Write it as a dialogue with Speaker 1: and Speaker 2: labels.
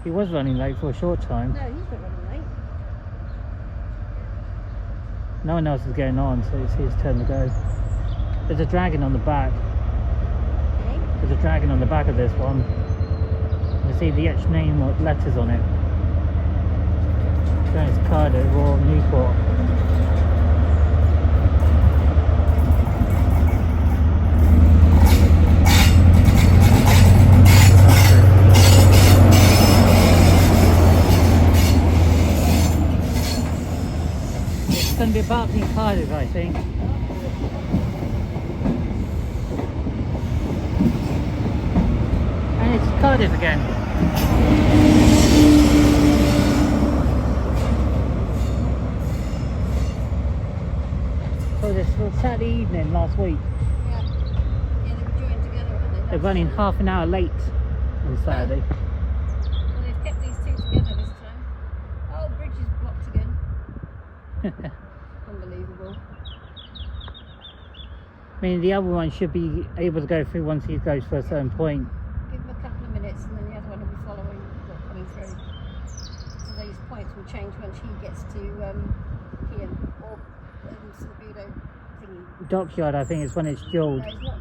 Speaker 1: He was running late for a short time.
Speaker 2: No, he's not running late.
Speaker 1: No one else is going on, so it's his turn to go. There's a dragon on the back.
Speaker 2: Okay.
Speaker 1: There's a dragon on the back of this one. You see the etched name or letters on it. So it's Cardiff or Newport. It's going to be Barkley Cardiff, I think. And it's Cardiff again. So this was Saturday evening last week.
Speaker 2: Yeah. Yeah, they were joined together, weren't they?
Speaker 1: They're running half an hour late on Saturday.
Speaker 2: Well, they've kept these two together this time. Oh, bridge is blocked again. Unbelievable.
Speaker 1: I mean, the other one should be able to go through once he goes for a certain point.
Speaker 2: Give them a couple of minutes and then the other one will be following, not coming through. So these points will change once he gets to here, or St. Budo thingy.
Speaker 1: Dockyard, I think, is when it's dulled.
Speaker 2: No, it's not.